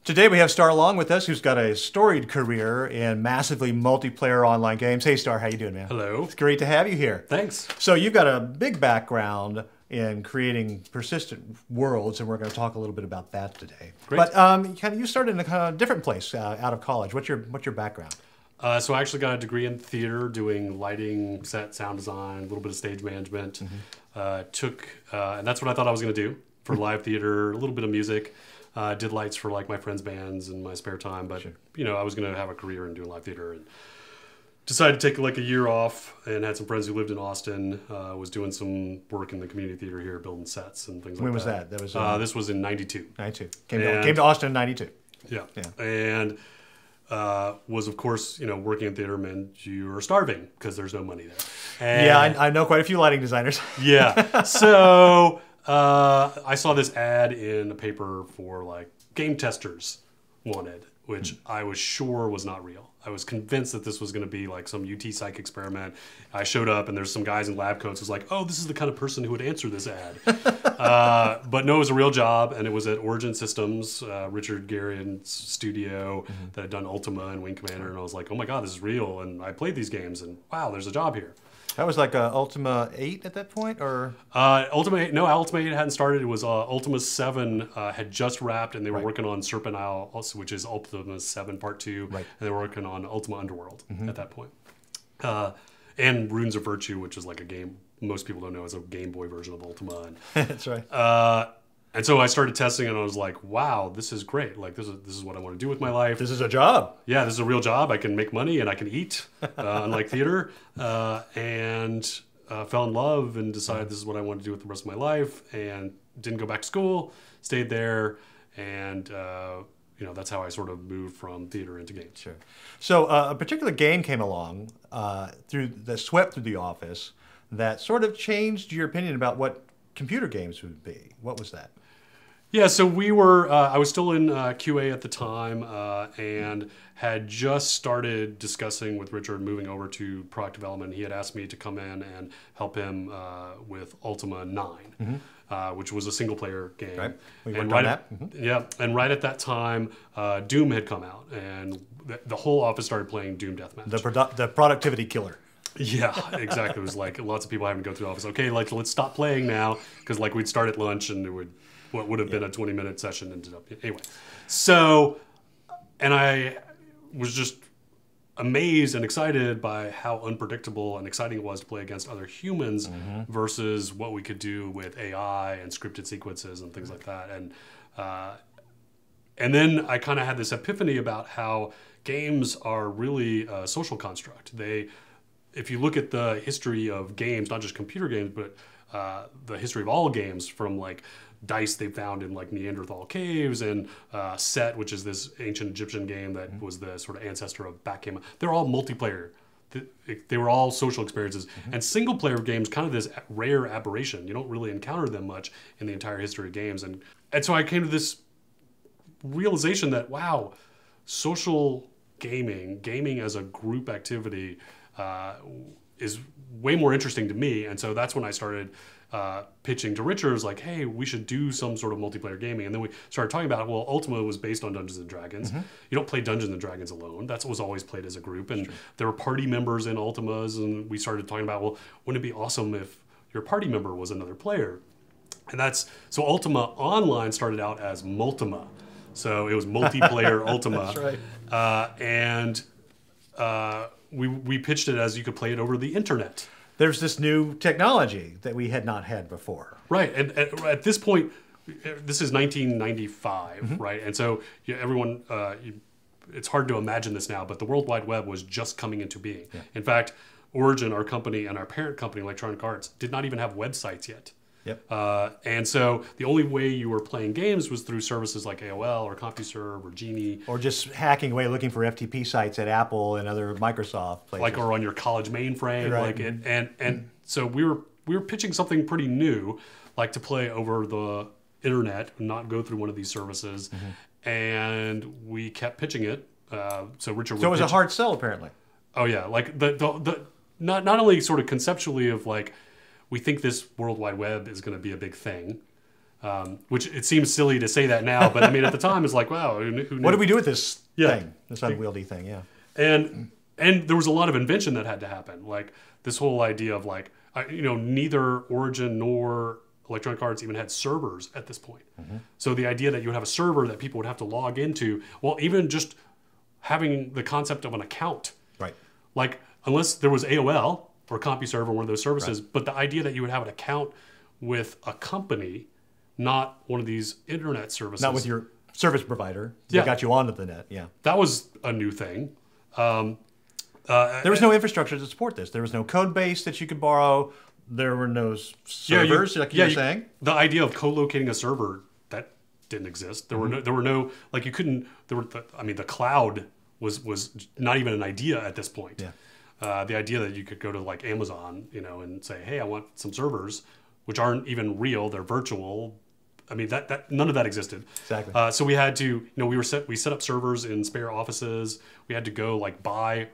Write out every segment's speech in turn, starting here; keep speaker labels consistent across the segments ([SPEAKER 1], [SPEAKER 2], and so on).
[SPEAKER 1] Today we have Starr Long with us, who's got a storied career in massively multiplayer online games. Hey, Starr, how you doing, man?
[SPEAKER 2] Hello.
[SPEAKER 1] It's great to have you here.
[SPEAKER 2] Thanks.
[SPEAKER 1] So you've got a big background in creating persistent worlds, and we're going to talk a little bit about that today.
[SPEAKER 2] Great.
[SPEAKER 1] But you started in a kind of different place out of college. What's your background?
[SPEAKER 2] So I actually got a degree in theater, doing lighting, set, sound design, a little bit of stage management. And that's what I thought I was going to do for live theater, a little bit of music. Did lights for like my friends' bands in my spare time, but you know, I was going to have a career in doing live theater, and decided to take like a year off. And had some friends who lived in Austin. Was doing some work in the community theater here, building sets and things like that.
[SPEAKER 1] When was that? That was
[SPEAKER 2] this was in '92.
[SPEAKER 1] '92. Came to Austin in '92.
[SPEAKER 2] Yeah. And was of course, you know, working in theater meant you were starving because there's no money there. And
[SPEAKER 1] yeah, I know quite a few lighting designers.
[SPEAKER 2] Yeah. So I saw this ad in the paper for like game testers wanted, which I was sure was not real. I was convinced that this was going to be like some UT Psych experiment. I showed up and there's some guys in lab coats who's like, oh, this is the kind of person who would answer this ad. But no, it was a real job, and it was at Origin Systems, Richard Garion's studio that had done Ultima and Wing Commander, and I was like, oh my God, this is real, and I played these games, and wow, there's a job here.
[SPEAKER 1] That was like Ultima 8 at that point, or?
[SPEAKER 2] Ultima 8 hadn't started. It was Ultima 7 had just wrapped, and they were working on Serpent Isle, which is Ultima 7 Part 2, and they were working on Ultima Underworld at that point. And Runes of Virtue, which is like a game most people don't know is a Game Boy version of Ultima. And,
[SPEAKER 1] that's right.
[SPEAKER 2] And so I started testing, and I was like, wow, this is great. Like, this is what I want to do with my life.
[SPEAKER 1] This is a job.
[SPEAKER 2] Yeah, this is a real job. I can make money, and I can eat, unlike theater. And fell in love and decided this is what I wanted to do with the rest of my life, and didn't go back to school, stayed there, and you know, that's how I sort of moved from theater into games.
[SPEAKER 1] Sure. So a particular game came along that swept through the office that sort of changed your opinion about what computer games would be. What was that?
[SPEAKER 2] Yeah, so we were, I was still in QA at the time, and had just started discussing with Richard moving over to product development. He had asked me to come in and help him with Ultima 9, which was a single player game.
[SPEAKER 1] Right. We
[SPEAKER 2] and
[SPEAKER 1] worked on that.
[SPEAKER 2] Yeah, and right at that time, Doom had come out, and the whole office started playing Doom Deathmatch.
[SPEAKER 1] The productivity killer.
[SPEAKER 2] Yeah, exactly. It was like lots of people having to go through the office. Okay, like let's stop playing now, because like we'd start at lunch, and it would, what would have been a 20-minute session ended up anyway. So, and I was just amazed and excited by how unpredictable and exciting it was to play against other humans versus what we could do with AI and scripted sequences and things like that. And then I kind of had this epiphany about how games are really a social construct. If you look at the history of games, not just computer games, but the history of all games, from like dice they found in like Neanderthal caves, and Set, which is this ancient Egyptian game that was the sort of ancestor of backgammon. They're all multiplayer. They were all social experiences. And single player games, kind of this rare aberration. You don't really encounter them much in the entire history of games. And so I came to this realization that, wow, social gaming as a group activity, is way more interesting to me. And so that's when I started pitching to Richard, like, hey, we should do some sort of multiplayer gaming. And then we started talking about, well, Ultima was based on Dungeons & Dragons. You don't play Dungeons & Dragons alone. That was always played as a group. And there were party members in Ultimas, and we started talking about, well, wouldn't it be awesome if your party member was another player? And so Ultima Online started out as Multima. So it was multiplayer Ultima.
[SPEAKER 1] That's right.
[SPEAKER 2] We pitched it as you could play it over the internet.
[SPEAKER 1] There's this new technology that we had not had before.
[SPEAKER 2] Right, and at this point, this is 1995, right? And so everyone, it's hard to imagine this now, but the World Wide Web was just coming into being. Yeah. In fact, Origin, our company, and our parent company, Electronic Arts, did not even have websites yet.
[SPEAKER 1] Yep.
[SPEAKER 2] And so the only way you were playing games was through services like AOL or CompuServe or Genie.
[SPEAKER 1] Or just hacking away looking for FTP sites at Apple and other Microsoft places.
[SPEAKER 2] Like, or on your college mainframe.
[SPEAKER 1] Right.
[SPEAKER 2] Like and so we were pitching something pretty new, like to play over the internet, not go through one of these services. And we kept pitching it. So Richard would
[SPEAKER 1] So it was a hard sell, apparently.
[SPEAKER 2] Oh yeah, like the not only sort of conceptually of like, we think this World Wide Web is going to be a big thing, Which it seems silly to say that now, but I mean, at the time, it's like, wow, who knew?
[SPEAKER 1] What do we do with this
[SPEAKER 2] Yeah.
[SPEAKER 1] thing, this unwieldy thing? Yeah.
[SPEAKER 2] And there was a lot of invention that had to happen. Like this whole idea of like, neither Origin nor Electronic Arts even had servers at this point. So the idea that you would have a server that people would have to log into, well, even just having the concept of an account.
[SPEAKER 1] Right.
[SPEAKER 2] Like, unless there was AOL or CompuServe or one of those services, but the idea that you would have an account with a company, not one of these internet services.
[SPEAKER 1] Not with your service provider
[SPEAKER 2] Yeah.
[SPEAKER 1] that got you onto the net. Yeah.
[SPEAKER 2] That was a new thing.
[SPEAKER 1] There was no infrastructure to support this. There was no code base that you could borrow. There were no servers, like you were saying.
[SPEAKER 2] The idea of co-locating a server, that didn't exist. There were no like you couldn't. The cloud was not even an idea at this point.
[SPEAKER 1] Yeah.
[SPEAKER 2] The idea that you could go to like Amazon, and say, hey, I want some servers, which aren't even real. They're virtual. I mean, that none of that existed.
[SPEAKER 1] Exactly.
[SPEAKER 2] So we had to, we set up servers in spare offices. We had to go like buy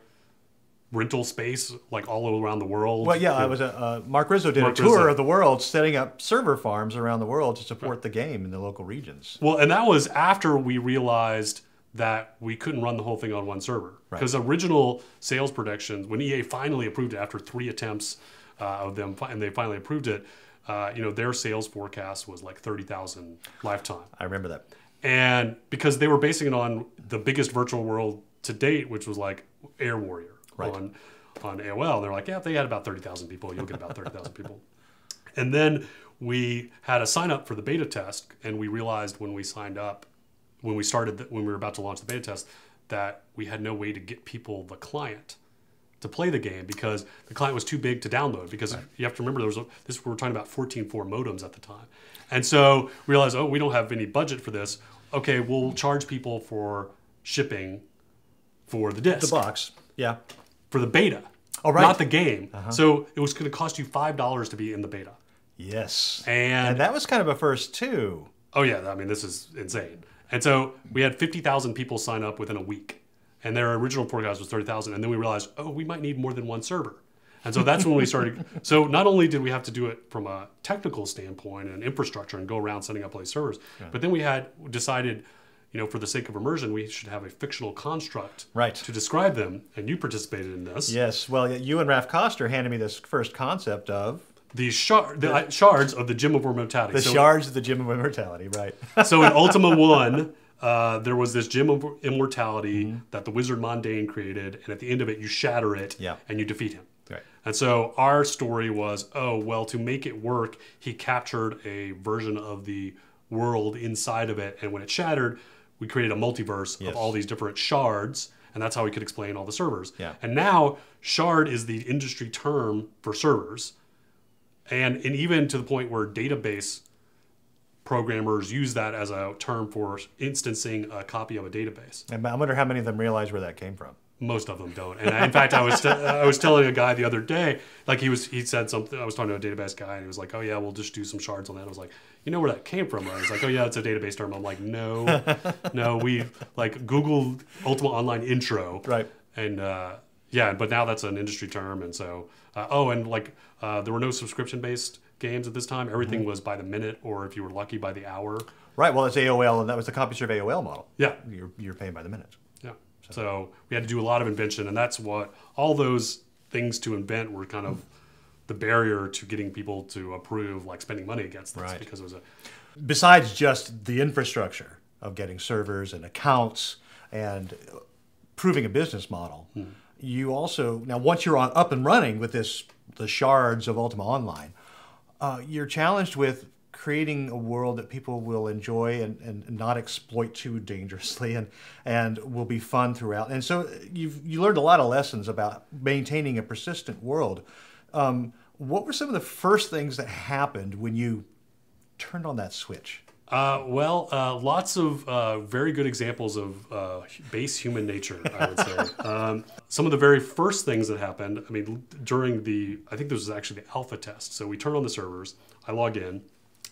[SPEAKER 2] rental space like all around the world.
[SPEAKER 1] Well, yeah, I was Mark Rizzo did a tour of the world, setting up server farms around the world to support the game in the local regions.
[SPEAKER 2] Well, and that was after we realized that we couldn't run the whole thing on one server. Because original sales predictions, when EA finally approved it after 3 attempts of them, and they finally approved it, their sales forecast was like 30,000 lifetime.
[SPEAKER 1] I remember that.
[SPEAKER 2] And because they were basing it on the biggest virtual world to date, which was like Air Warrior on AOL. They're like, yeah, if they had about 30,000 people, you'll get about 30,000 people. And then we had a sign up for the beta test, and we realized when we signed up, when we were about to launch the beta test, that we had no way to get people the client to play the game because the client was too big to download. Because you have to remember, we were talking about 14.4 modems at the time, and so we realized, we don't have any budget for this. Okay, we'll charge people for shipping for the disc,
[SPEAKER 1] The box. Yeah.
[SPEAKER 2] for the beta, not the game. So it was going to cost you $5 to be in the beta.
[SPEAKER 1] Yes.
[SPEAKER 2] And
[SPEAKER 1] that was kind of a first too.
[SPEAKER 2] oh yeah, I mean, this is insane. And so we had 50,000 people sign up within a week, and their original forecast was 30,000. And then we realized, we might need more than one server. And so that's when we started. So not only did we have to do it from a technical standpoint and infrastructure and go around setting up all these servers, but then we had decided, for the sake of immersion, we should have a fictional construct to describe them. And you participated in this.
[SPEAKER 1] Yes. Well, you and Raph Koster handed me this first concept of
[SPEAKER 2] The shards of the Gem of Immortality.
[SPEAKER 1] Shards of the Gem of Immortality, right.
[SPEAKER 2] So in Ultima 1, there was this Gem of Immortality that the wizard Mondain created, and at the end of it, you shatter it and you defeat him.
[SPEAKER 1] Right.
[SPEAKER 2] And so our story was, to make it work, he captured a version of the world inside of it, and when it shattered, we created a multiverse of all these different shards, and that's how we could explain all the servers.
[SPEAKER 1] Yeah.
[SPEAKER 2] And now, shard is the industry term for servers. And even to the point where database programmers use that as a term for instancing a copy of a database.
[SPEAKER 1] And I wonder how many of them realize where that came from.
[SPEAKER 2] Most of them don't. And in fact, I was telling a guy the other day, like he said something. I was talking to a database guy, and he was like, "Oh yeah, we'll just do some shards on that." I was like, "You know where that came from, right?" He's like, "Oh yeah, it's a database term." I'm like, "No, we like Googled Ultima Online intro,
[SPEAKER 1] right?"
[SPEAKER 2] And but now that's an industry term, and so there were no subscription-based games at this time. Everything was by the minute, or if you were lucky, by the hour.
[SPEAKER 1] Right. Well, it's AOL, and that was the CompuServe AOL model.
[SPEAKER 2] Yeah,
[SPEAKER 1] you're paying by the minute.
[SPEAKER 2] Yeah. So we had to do a lot of invention, and that's what all those things to invent were kind of the barrier to getting people to approve, like spending money against this, because it was
[SPEAKER 1] Besides just the infrastructure of getting servers and accounts and proving a business model, you also once you're up and running with the shards of Ultima Online, you're challenged with creating a world that people will enjoy and not exploit too dangerously and will be fun throughout. And so you learned a lot of lessons about maintaining a persistent world. What were some of the first things that happened when you turned on that switch?
[SPEAKER 2] Lots of very good examples of base human nature, I would say. Some of the very first things that happened, I mean, during I think this was actually the alpha test. So we turn on the servers, I log in,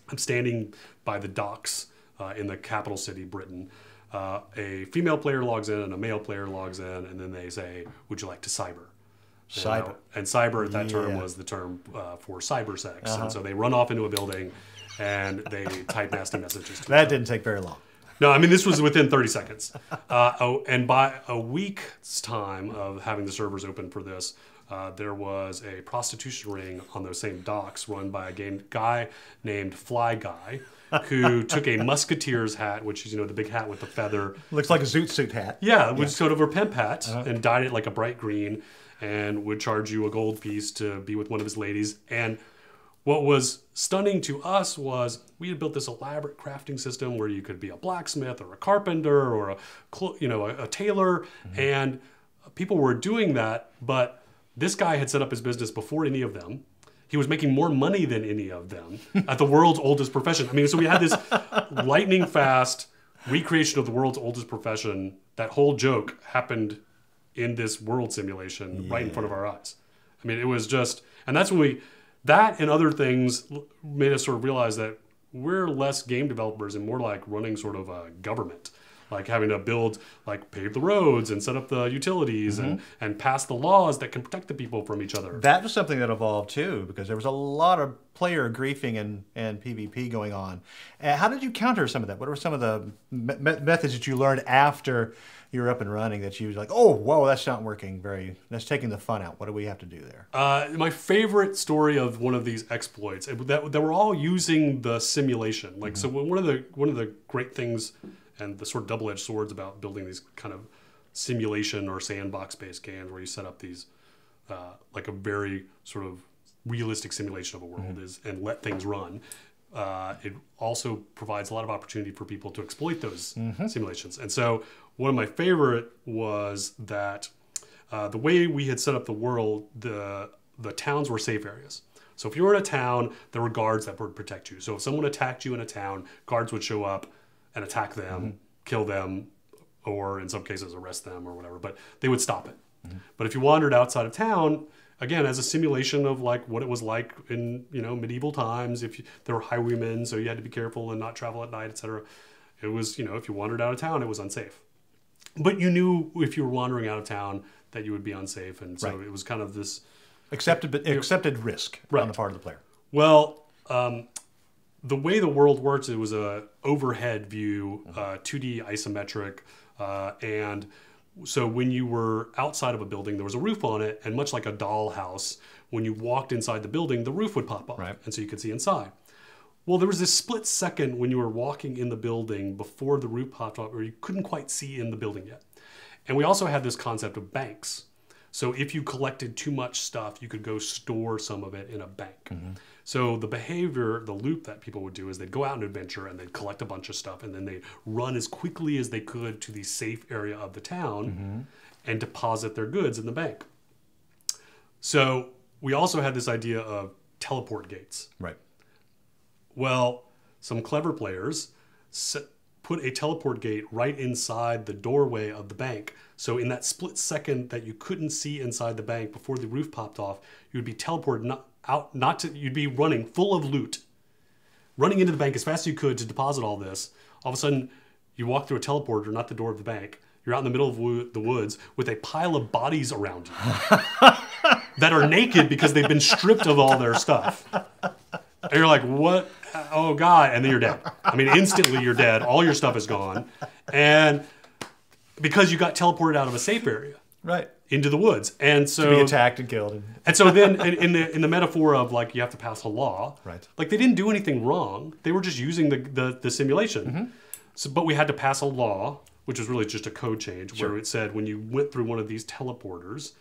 [SPEAKER 2] I'm standing by the docks in the capital city, Britain. A female player logs in and a male player logs in, and then they say, "Would you like to cyber?"
[SPEAKER 1] Cyber.
[SPEAKER 2] And cyber at that term was the term for cyber sex. And so they run off into a building, and they type nasty messages to
[SPEAKER 1] That didn't take very long.
[SPEAKER 2] No, I mean, this was within 30 seconds. And by a week's time of having the servers open for this, there was a prostitution ring on those same docks run by a guy named Fly Guy, who took a musketeer's hat, which is, the big hat with the feather.
[SPEAKER 1] Looks like a zoot suit hat.
[SPEAKER 2] Yeah, which is sort of a pimp hat, and dyed it like a bright green, and would charge you a gold piece to be with one of his ladies. And what was stunning to us was we had built this elaborate crafting system where you could be a blacksmith or a carpenter or a tailor, and people were doing that. But this guy had set up his business before any of them. He was making more money than any of them at the world's oldest profession. I mean, so we had this lightning fast recreation of the world's oldest profession. That whole joke happened in this world simulation right in front of our eyes. I mean, it was just, and that's when that and other things made us sort of realize that we're less game developers and more like running sort of a government, like having to pave the roads and set up the utilities and pass the laws that can protect the people from each other.
[SPEAKER 1] That was something that evolved too, because there was a lot of player griefing and PvP going on. How did you counter some of that? What were some of the methods that you learned after you were up and running that you was like, oh, whoa, that's not working that's taking the fun out. What do we have to do there?
[SPEAKER 2] My favorite story of one of these exploits, that were all using the simulation. So one of the great things and the sort of double-edged swords about building these kind of simulation or sandbox-based games where you set up these, like a very sort of realistic simulation of a world and let things run. It also provides a lot of opportunity for people to exploit those simulations. And so one of my favorite was that the way we had set up the world, the towns were safe areas. So if you were in a town, there were guards that would protect you. So if someone attacked you in a town, guards would show up and attack them, kill them, or in some cases arrest them or whatever, but they would stop it. But if you wandered outside of town, again, as a simulation of like what it was like in medieval times, there were highwaymen, so you had to be careful and not travel at night, etc. It was, if you wandered out of town, it was unsafe. But you knew if you were wandering out of town that you would be unsafe, and so it was kind of this
[SPEAKER 1] accepted risk on the part of the player.
[SPEAKER 2] Well, the way the world works, it was a overhead view, 2D isometric, and so when you were outside of a building, there was a roof on it, and much like a dollhouse, when you walked inside the building, the roof would pop up, and so you could see inside. Well, there was this split second when you were walking in the building before the roof popped up, where you couldn't quite see in the building yet. And we also had this concept of banks. So if you collected too much stuff, you could go store some of it in a bank. So the behavior, the loop that people would do is they'd go out on an adventure and they'd collect a bunch of stuff, and then they'd run as quickly as they could to the safe area of the town and deposit their goods in the bank. So we also had this idea of teleport gates.
[SPEAKER 1] Right.
[SPEAKER 2] Well, some clever players put a teleport gate right inside the doorway of the bank. So in that split second that you couldn't see inside the bank before the roof popped off, you would be teleported you'd be running full of loot, running into the bank as fast as you could to deposit all this. All of a sudden, you walk through a teleporter, not the door of the bank. You're out in the middle of the woods with a pile of bodies around you that are naked because they've been stripped of all their stuff. And you're like, what? Oh, God. And then you're dead. I mean, instantly you're dead. All your stuff is gone. And because you got teleported out of a safe area.
[SPEAKER 1] Right.
[SPEAKER 2] Into the woods. And so
[SPEAKER 1] to be attacked and killed.
[SPEAKER 2] And so then in the metaphor of like you have to pass a law.
[SPEAKER 1] Right.
[SPEAKER 2] Like they didn't do anything wrong. They were just using the simulation. So, but we had to pass a law, which was really just a code change, where it said when you went through one of these teleporters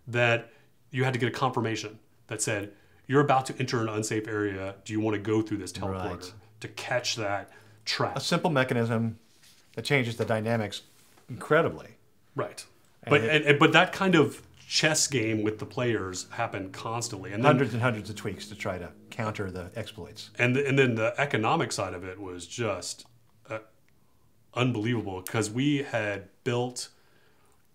[SPEAKER 2] that you had to get a confirmation that said, you're about to enter an unsafe area. Do you want to go through this teleporter to catch that trap?
[SPEAKER 1] A simple mechanism that changes the dynamics incredibly.
[SPEAKER 2] Right. But that kind of chess game with the players happened constantly. And
[SPEAKER 1] hundreds and hundreds of tweaks to try to counter the exploits.
[SPEAKER 2] And then the economic side of it was just unbelievable because we had built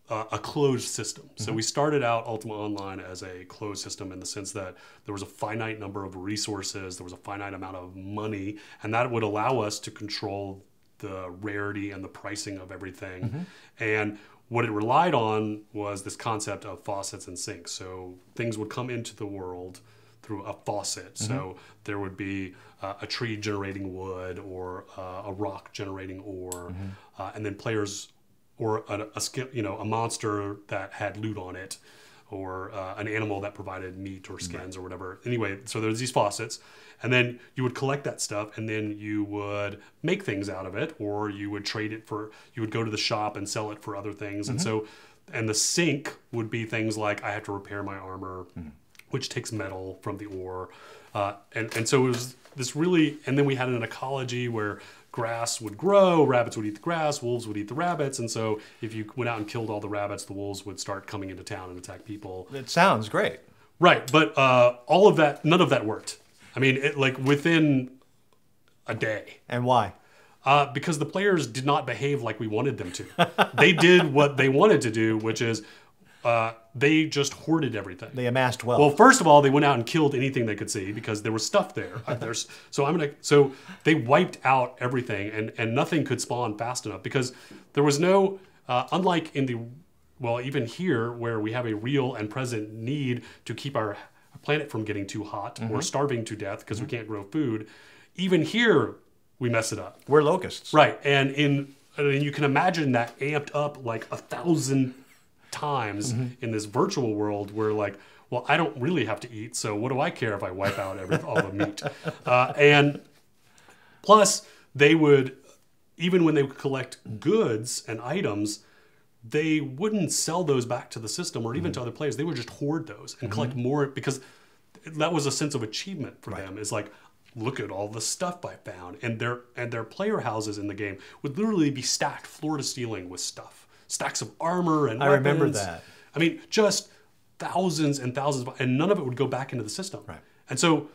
[SPEAKER 2] a closed system. So we started out Ultima Online as a closed system in the sense that there was a finite number of resources, there was a finite amount of money, and that would allow us to control the rarity and the pricing of everything. And what it relied on was this concept of faucets and sinks. So things would come into the world through a faucet. So there would be a tree generating wood or a rock generating ore, and then players or a monster that had loot on it, or an animal that provided meat or skins or whatever. Anyway, so there's these faucets, and then you would collect that stuff, and then you would make things out of it, or you would trade it for. You would go to the shop and sell it for other things, and so. And the sink would be things like I have to repair my armor, which takes metal from the ore. And so it was this really, and then we had an ecology where grass would grow, rabbits would eat the grass, wolves would eat the rabbits. And so if you went out and killed all the rabbits, the wolves would start coming into town and attack people.
[SPEAKER 1] It sounds great.
[SPEAKER 2] Right. But all of that, none of that worked. I mean, like within a day.
[SPEAKER 1] And why?
[SPEAKER 2] Because the players did not behave like we wanted them to. They did what they wanted to do, which is they just hoarded everything.
[SPEAKER 1] They amassed wealth.
[SPEAKER 2] Well, first of all, they went out and killed anything they could see because there was stuff there. So they wiped out everything, and nothing could spawn fast enough because there was no unlike in the even here where we have a real and present need to keep our planet from getting too hot or starving to death because we can't grow food. Even here. We mess it up.
[SPEAKER 1] We're locusts.
[SPEAKER 2] Right. And you can imagine that amped up like 1,000 times in this virtual world where like, well, I don't really have to eat, so what do I care if I wipe out all the meat? And plus, they would, even when they would collect goods and items, they wouldn't sell those back to the system or even to other players. They would just hoard those and collect more because that was a sense of achievement for them. It's like, look at all the stuff I found. And their player houses in the game would literally be stacked floor to ceiling with stuff. Stacks of armor and weapons.
[SPEAKER 1] I remember that.
[SPEAKER 2] I mean, just thousands and thousands and none of it would go back into the system.
[SPEAKER 1] Right.
[SPEAKER 2] And so,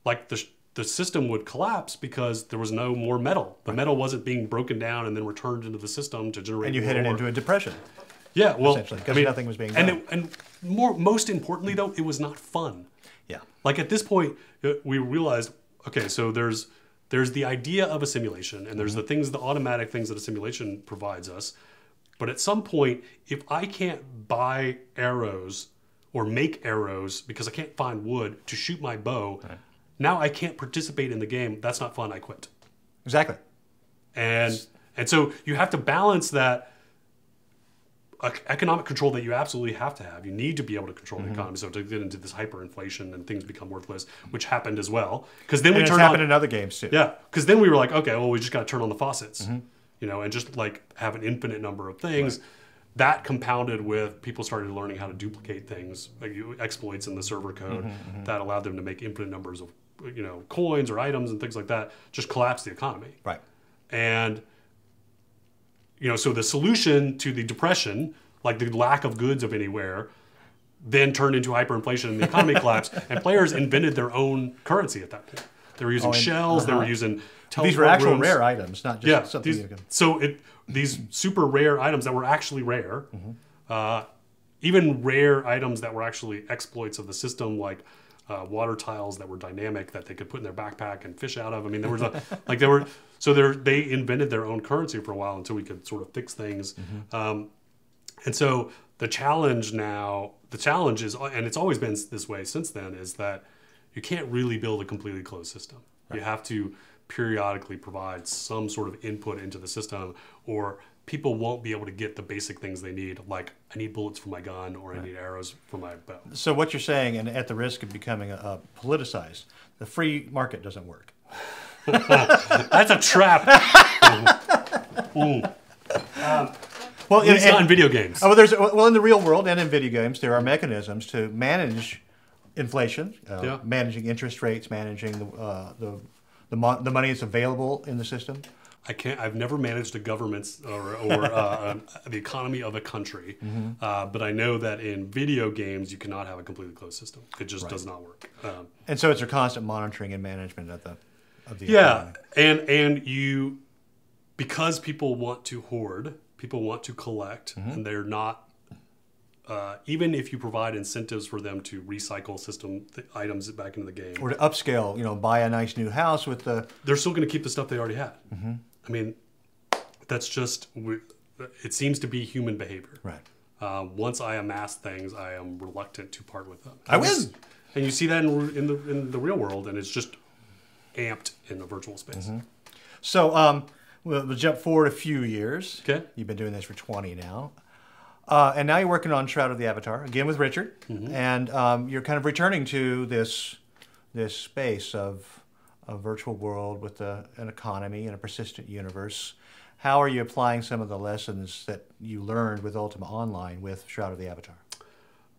[SPEAKER 2] like, the system would collapse because there was no more metal. The metal wasn't being broken down and then returned into the system to generate
[SPEAKER 1] And you
[SPEAKER 2] more
[SPEAKER 1] headed into a depression.
[SPEAKER 2] Yeah, well,
[SPEAKER 1] essentially, because nothing was being done.
[SPEAKER 2] And most importantly, though, it was not fun.
[SPEAKER 1] Yeah.
[SPEAKER 2] Like, at this point, we realized, okay, so there's the idea of a simulation, and there's the automatic things that a simulation provides us. But at some point, if I can't buy arrows or make arrows because I can't find wood to shoot my bow, now I can't participate in the game. That's not fun. I quit.
[SPEAKER 1] Exactly.
[SPEAKER 2] And so you have to balance that economic control that you absolutely have to have. You need to be able to control the economy. So to get into this hyperinflation and things become worthless, which happened as well. Because then
[SPEAKER 1] it's happened in other games too.
[SPEAKER 2] Yeah, because then we were like, okay, well, we just got to turn on the faucets, and just like have an infinite number of things. Right. That compounded with people started learning how to duplicate things, like exploits in the server code that allowed them to make infinite numbers of coins or items and things like that. Just collapsed the economy.
[SPEAKER 1] Right.
[SPEAKER 2] And so the solution to the depression, like the lack of goods of anywhere, then turned into hyperinflation and the economy collapsed. And players invented their own currency at that point. They were using shells. They were using
[SPEAKER 1] these were actual rare items, not just something you can...
[SPEAKER 2] So these super rare items that were actually rare, even rare items that were actually exploits of the system, like water tiles that were dynamic that they could put in their backpack and fish out of. I mean, there was they invented their own currency for a while until we could sort of fix things. And so the challenge is, and it's always been this way since then, is that you can't really build a completely closed system. Right. You have to periodically provide some sort of input into the system, or people won't be able to get the basic things they need, like I need bullets for my gun or I need arrows for my bow.
[SPEAKER 1] So what you're saying, and at the risk of becoming politicized, the free market doesn't work.
[SPEAKER 2] That's a trap. Well, it's not in video games.
[SPEAKER 1] In the real world and in video games, there are mechanisms to manage inflation, managing interest rates, managing the money that's available in the system.
[SPEAKER 2] I've never managed a government's or the economy of a country, but I know that in video games you cannot have a completely closed system. It just does not work.
[SPEAKER 1] And so it's a constant monitoring and management of the economy.
[SPEAKER 2] and you, because people want to hoard, people want to collect, and they're not. Even if you provide incentives for them to recycle items back into the game,
[SPEAKER 1] or to upscale, buy a nice new house with
[SPEAKER 2] they're still going to keep the stuff they already had. I mean, that's just, it seems to be human behavior.
[SPEAKER 1] Right.
[SPEAKER 2] Once I amass things, I am reluctant to part with them.
[SPEAKER 1] I win.
[SPEAKER 2] And you see that in the real world, and it's just amped in the virtual space.
[SPEAKER 1] So we'll jump forward a few years.
[SPEAKER 2] Okay.
[SPEAKER 1] You've been doing this for 20 now. And now you're working on Shroud of the Avatar, again with Richard. And you're kind of returning to this space of a virtual world with an economy and a persistent universe. How are you applying some of the lessons that you learned with Ultima Online with Shroud of the Avatar?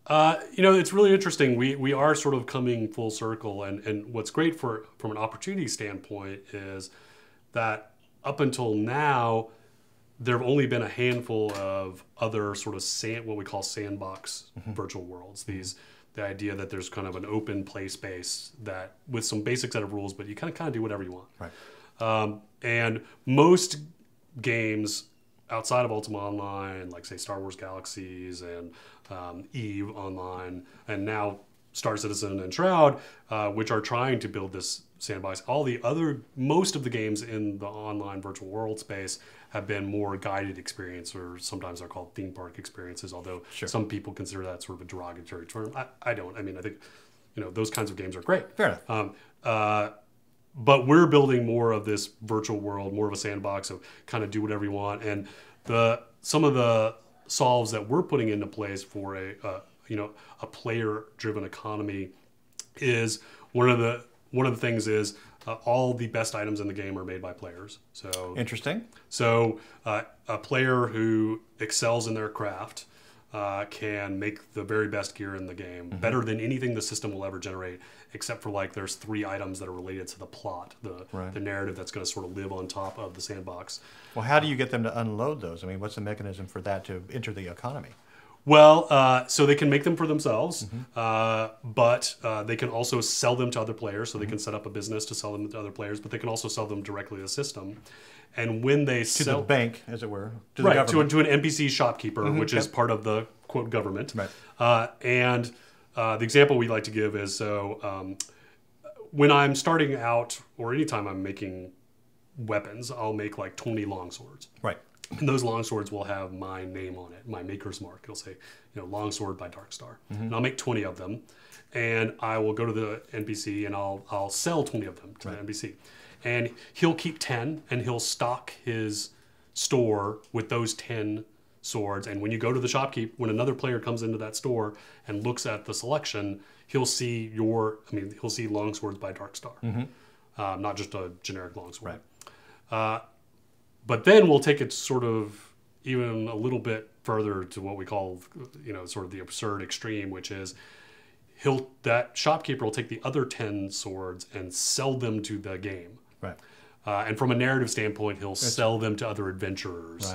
[SPEAKER 2] It's really interesting. We are sort of coming full circle, and what's great from an opportunity standpoint is that up until now, there have only been a handful of other sort of what we call sandbox virtual worlds. The idea that there's kind of an open play space that with some basic set of rules, but you kind of do whatever you want.
[SPEAKER 1] Right.
[SPEAKER 2] And most games outside of Ultima Online, like say Star Wars Galaxies and EVE Online, and now Star Citizen and Shroud, which are trying to build this sandbox. Most of the games in the online virtual world space have been more guided experience, or sometimes they're called theme park experiences, although some people consider that sort of a derogatory term. I don't. I mean, I think those kinds of games are great.
[SPEAKER 1] Fair enough.
[SPEAKER 2] But we're building more of this virtual world, more of a sandbox of kind of do whatever you want. And some of the solves that we're putting into place for a player-driven economy is one of the things is all the best items in the game are made by players. So
[SPEAKER 1] interesting.
[SPEAKER 2] So a player who excels in their craft can make the very best gear in the game, better than anything the system will ever generate, except for like there's 3 items that are related to the plot, the narrative that's going to sort of live on top of the sandbox.
[SPEAKER 1] Well, how do you get them to unload those? I mean, what's the mechanism for that to enter the economy?
[SPEAKER 2] Well, so they can make them for themselves, but they can also sell them to other players. So they can set up a business to sell them to other players, but they can also sell them directly to the system. And when they sell
[SPEAKER 1] the bank, as it were,
[SPEAKER 2] to the government. to an NPC shopkeeper, which is part of the quote government.
[SPEAKER 1] Right.
[SPEAKER 2] And the example we like to give is when I'm starting out, or anytime I'm making weapons, I'll make like 20 longswords.
[SPEAKER 1] Right.
[SPEAKER 2] And those longswords will have my name on it, my maker's mark. It'll say, longsword by Darkstar. And I'll make 20 of them, and I will go to the NPC and I'll sell 20 of them to the NPC. And he'll keep 10, and he'll stock his store with those 10 swords. And when you go to the shopkeep, when another player comes into that store and looks at the selection, he'll see he'll see longswords by Darkstar, not just a generic longsword.
[SPEAKER 1] Right.
[SPEAKER 2] But then we'll take it sort of even a little bit further to what we call, sort of the absurd extreme, which is that shopkeeper will take the other 10 swords and sell them to the game.
[SPEAKER 1] Right.
[SPEAKER 2] And from a narrative standpoint, he'll sell them to other adventurers.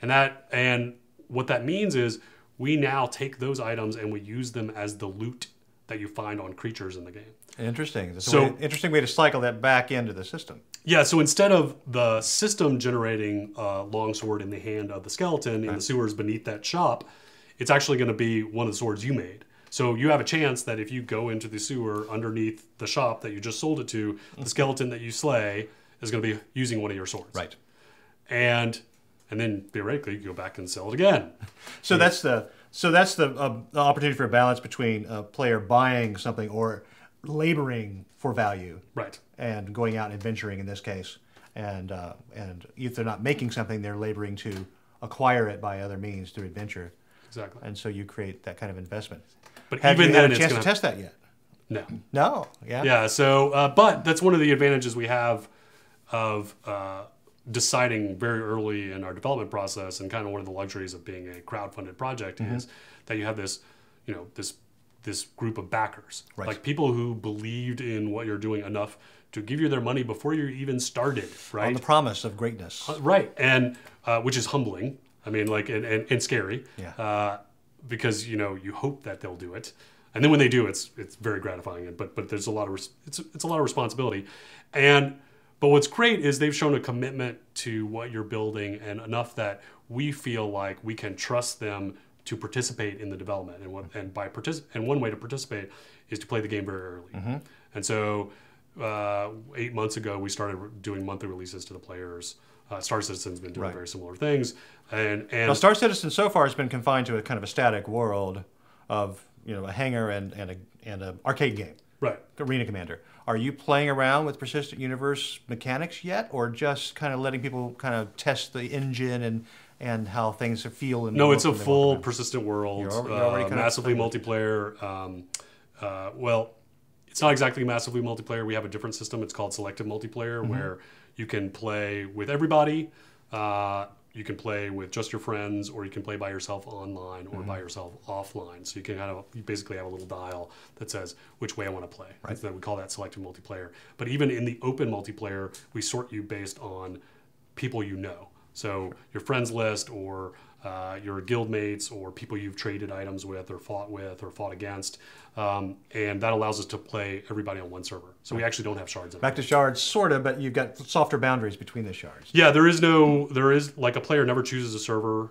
[SPEAKER 1] Right.
[SPEAKER 2] And what that means is we now take those items and we use them as the loot that you find on creatures in the game.
[SPEAKER 1] Interesting. So interesting way to cycle that back into the system.
[SPEAKER 2] Yeah, so instead of the system generating a longsword in the hand of the skeleton in the sewers beneath that shop, it's actually going to be one of the swords you made. So you have a chance that if you go into the sewer underneath the shop that you just sold it to, the skeleton that you slay is going to be using one of your swords.
[SPEAKER 1] Right.
[SPEAKER 2] And then theoretically you go back and sell it again.
[SPEAKER 1] So that's the opportunity for a balance between a player buying something or laboring for value,
[SPEAKER 2] right,
[SPEAKER 1] and going out and adventuring in this case, and if they're not making something, they're laboring to acquire it by other means through adventure.
[SPEAKER 2] Exactly.
[SPEAKER 1] And so you create that kind of investment.
[SPEAKER 2] But
[SPEAKER 1] have
[SPEAKER 2] even
[SPEAKER 1] you
[SPEAKER 2] then,
[SPEAKER 1] had a chance to test that yet?
[SPEAKER 2] No.
[SPEAKER 1] No. Yeah.
[SPEAKER 2] Yeah. So, but that's one of the advantages we have of deciding very early in our development process, and kind of one of the luxuries of being a crowdfunded project is that you have this, this group of backers, like people who believed in what you're doing enough to give you their money before you even started, right?
[SPEAKER 1] On the promise of greatness.
[SPEAKER 2] Right, and which is humbling. I mean, like, and scary.
[SPEAKER 1] Yeah.
[SPEAKER 2] Because you hope that they'll do it, and then when they do, it's very gratifying. But there's a lot of it's a lot of responsibility, but what's great is they've shown a commitment to what you're building, and enough that we feel like we can trust them to participate in the development. And one way to participate is to play the game very early. And so 8 months ago, we started doing monthly releases to the players. Star Citizen's been doing very similar things. And
[SPEAKER 1] now Star Citizen so far has been confined to a kind of a static world of a hangar and an arcade game,
[SPEAKER 2] Right.
[SPEAKER 1] Arena Commander. Are you playing around with persistent universe mechanics yet, or just kind of letting people kind of test the engine and how things feel? And
[SPEAKER 2] No, it's a
[SPEAKER 1] when they walk
[SPEAKER 2] full
[SPEAKER 1] around?
[SPEAKER 2] persistent world,
[SPEAKER 1] You're already kind of
[SPEAKER 2] massively
[SPEAKER 1] playing
[SPEAKER 2] multiplayer. Well, it's not exactly massively multiplayer. We have a different system. It's called selective multiplayer, where you can play with everybody. You can play with just your friends, or you can play by yourself online or by yourself offline. So you basically have a little dial that says which way I want to play. Right. So we call that selective multiplayer. But even in the open multiplayer, we sort you based on people you know. So your friends list, or your guild mates, or people you've traded items with or fought against. And that allows us to play everybody on one server. So we actually don't have shards.
[SPEAKER 1] Back to shards, sort of, but you've got softer boundaries between the shards.
[SPEAKER 2] Yeah, there is like a player never chooses a server.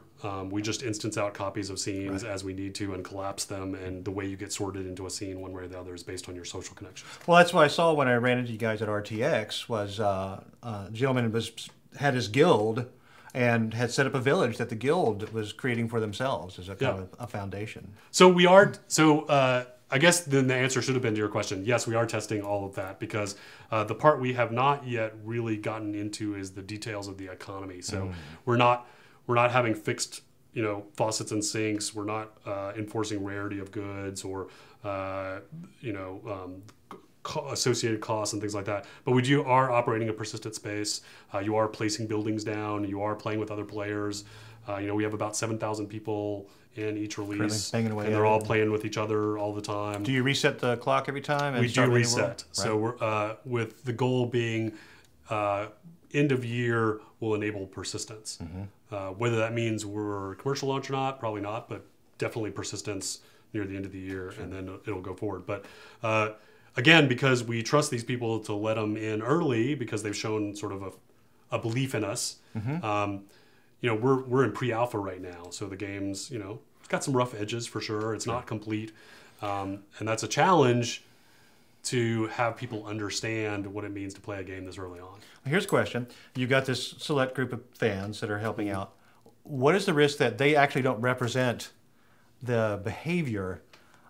[SPEAKER 2] We just instance out copies of scenes as we need to and collapse them. And the way you get sorted into a scene one way or the other is based on your social connections.
[SPEAKER 1] Well, that's what I saw when I ran into you guys at RTX, was a gentleman had his guild and had set up a village that the guild was creating for themselves as a kind of a foundation.
[SPEAKER 2] So I guess then the answer should have been to your question. Yes, we are testing all of that, because the part we have not yet really gotten into is the details of the economy. So we're not having fixed, faucets and sinks. We're not enforcing rarity of goods or associated costs and things like that. But we are operating a persistent space. You are placing buildings down. You are playing with other players. We have about 7,000 people in each release, and they're all playing with each other all the time.
[SPEAKER 1] Do you reset the clock every time?
[SPEAKER 2] We do reset. So we're with the goal being end of year will enable persistence. Whether that means we're commercial launch or not, probably not, but definitely persistence near the end of the year, and then it'll go forward. But again, because we trust these people to let them in early, because they've shown sort of a belief in us. We're in pre-alpha right now, so the game's it's got some rough edges for sure. It's not complete, and that's a challenge to have people understand what it means to play a game this early on.
[SPEAKER 1] Here's a question: you got this select group of fans that are helping out. What is the risk that they actually don't represent the behavior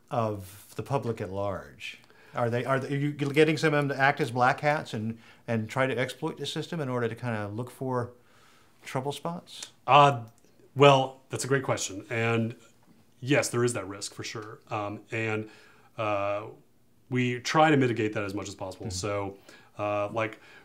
[SPEAKER 1] of the public at large? Are you getting some of them to act as black hats and try to exploit the system in order to kind of look for trouble spots?
[SPEAKER 2] Well, that's a great question. And yes, there is that risk for sure. And we try to mitigate that as much as possible. So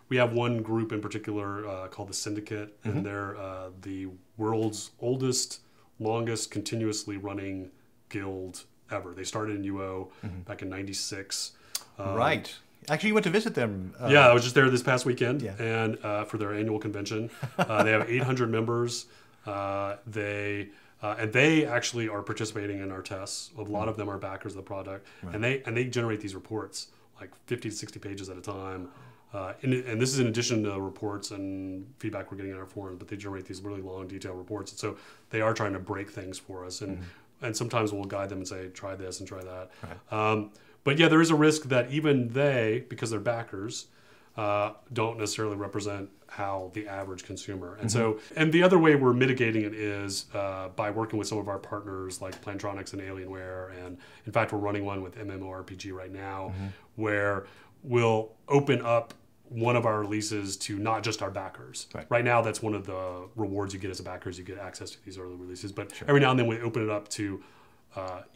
[SPEAKER 2] we have one group in particular called the Syndicate, and they're the world's oldest, longest continuously running guild ever. They started in UO back in --
[SPEAKER 1] Right. Actually, you went to visit them.
[SPEAKER 2] Yeah, I was just there this past weekend, and for their annual convention. They have 800 members. They actually are participating in our tests. A lot of them are backers of the product, and they generate these reports like 50 to 60 pages at a time. And this is in addition to reports and feedback we're getting in our forums, but they generate these really long, detailed reports. And so they are trying to break things for us, and sometimes we'll guide them and say, try this and try that. But yeah, there is a risk that even they, because they're backers, don't necessarily represent how the average consumer. And so, and the other way we're mitigating it is by working with some of our partners like Plantronics and Alienware. And in fact, we're running one with MMORPG right now, where we'll open up one of our releases to not just our backers. Right now, that's one of the rewards you get as a backer, is you get access to these early releases. But every now and then we open it up to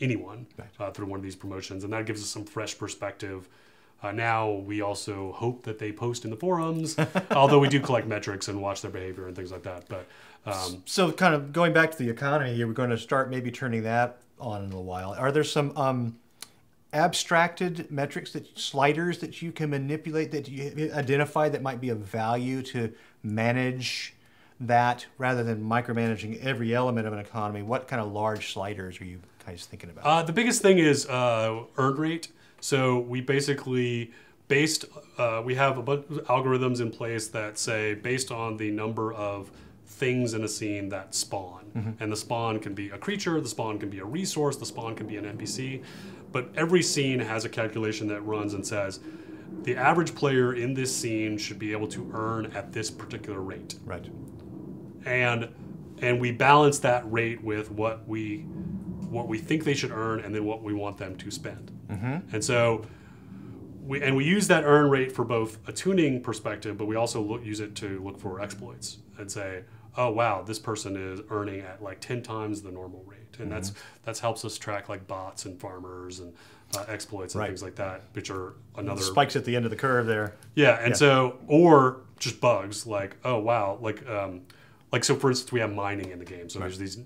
[SPEAKER 2] anyone through one of these promotions, and that gives us some fresh perspective. Now we also hope that they post in the forums, although we do collect metrics and watch their behavior and things like that. But
[SPEAKER 1] so kind of going back to the economy here, we're going to start maybe turning that on in a while. Are there some abstracted metrics, sliders that you can manipulate, that you identify that might be of value to manage that rather than micromanaging every element of an economy? What kind of large sliders are you guys thinking about?
[SPEAKER 2] The biggest thing is earn rate. So we basically we have a bunch of algorithms in place that say, based on the number of things in a scene that spawn, and the spawn can be a creature, the spawn can be a resource, the spawn can be an NPC, but every scene has a calculation that runs and says, the average player in this scene should be able to earn at this particular rate.
[SPEAKER 1] Right.
[SPEAKER 2] And we balance that rate with what we what we think they should earn and then what we want them to spend. And so we use that earn rate for both a tuning perspective, but we also use it to look for exploits and say, oh wow, this person is earning at like 10 times the normal rate, and that's helps us track like bots and farmers and exploits and things like that, which are another
[SPEAKER 1] spikes at the end of the curve there.
[SPEAKER 2] Yeah, and so or just bugs like, oh wow, like so for instance, we have mining in the game, so there's these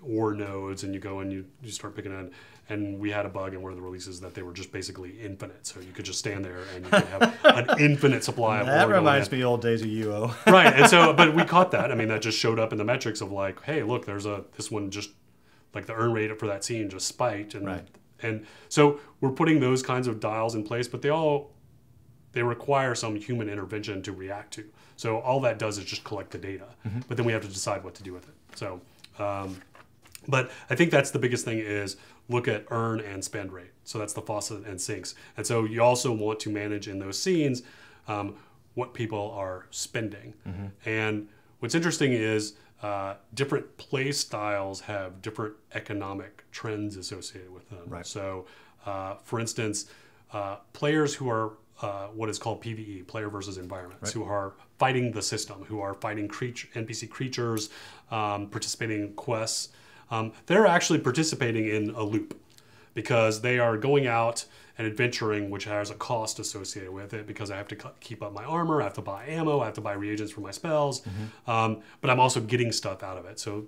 [SPEAKER 2] ore nodes, and you go and you start picking on. And we had a bug in one of the releases that they were just basically infinite. So you could just stand there and you could have an infinite supply of ore.
[SPEAKER 1] That reminds me of old days of UO.
[SPEAKER 2] Right. And so, but we caught that. I mean, that just showed up in the metrics of like, hey, look, this one just, like the earn rate for that scene just spiked. And, and so we're putting those kinds of dials in place, but they require some human intervention to react to. So all that does is just collect the data. But then we have to decide what to do with it. So, but I think that's the biggest thing is look at earn and spend rate. So that's the faucet and sinks. And so you also want to manage in those scenes what people are spending. And what's interesting is different play styles have different economic trends associated with them. So for instance, players who are what is called PvE, player versus environments, who are fighting the system, who are fighting NPC creatures, participating in quests, they're actually participating in a loop because they are going out and adventuring, which has a cost associated with it because I have to keep up my armor, I have to buy ammo, I have to buy reagents for my spells, but I'm also getting stuff out of it. So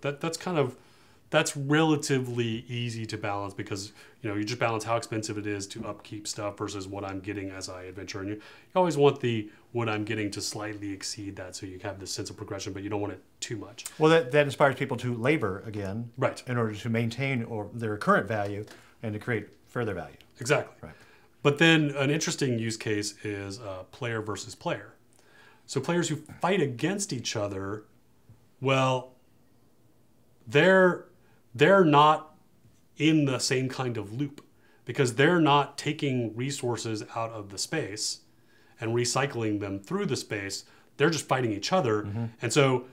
[SPEAKER 2] that's relatively easy to balance because you just balance how expensive it is to upkeep stuff versus what I'm getting as I adventure. And you always want what I'm getting to slightly exceed that so you have this sense of progression, but you don't want it too much.
[SPEAKER 1] Well, that inspires people to labor again,
[SPEAKER 2] right,
[SPEAKER 1] in order to maintain their current value and to create further value.
[SPEAKER 2] Exactly. Right. But then an interesting use case is player versus player. So players who fight against each other, well, they're not in the same kind of loop because they're not taking resources out of the space and recycling them through the space. They're just fighting each other. And so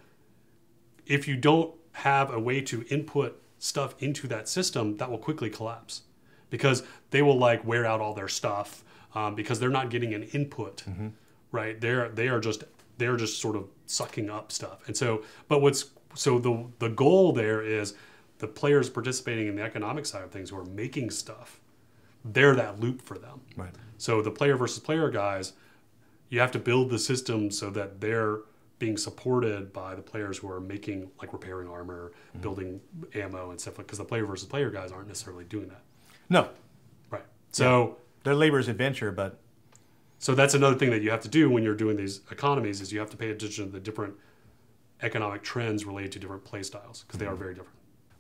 [SPEAKER 2] if you don't have a way to input stuff into that system, that will quickly collapse because they will like wear out all their stuff because they're not getting an input, right? They're just sort of sucking up stuff. And so, the goal there is the players participating in the economic side of things who are making stuff, they're that loop for them.
[SPEAKER 1] Right.
[SPEAKER 2] So the player versus player guys, you have to build the system so that they're being supported by the players who are making, like repairing armor, building ammo and stuff, because the player versus player guys aren't necessarily doing that.
[SPEAKER 1] No.
[SPEAKER 2] Right. So
[SPEAKER 1] their labor is adventure, but...
[SPEAKER 2] So that's another thing that you have to do when you're doing these economies is you have to pay attention to the different economic trends related to different play styles because they are very different.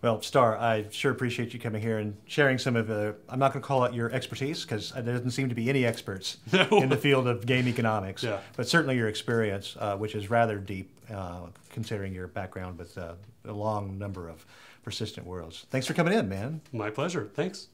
[SPEAKER 1] Well, Starr, I sure appreciate you coming here and sharing some of I'm not going to call it your expertise because there doesn't seem to be any experts in the field of game economics, but certainly your experience, which is rather deep considering your background with a long number of persistent worlds. Thanks for coming in, man.
[SPEAKER 2] My pleasure. Thanks.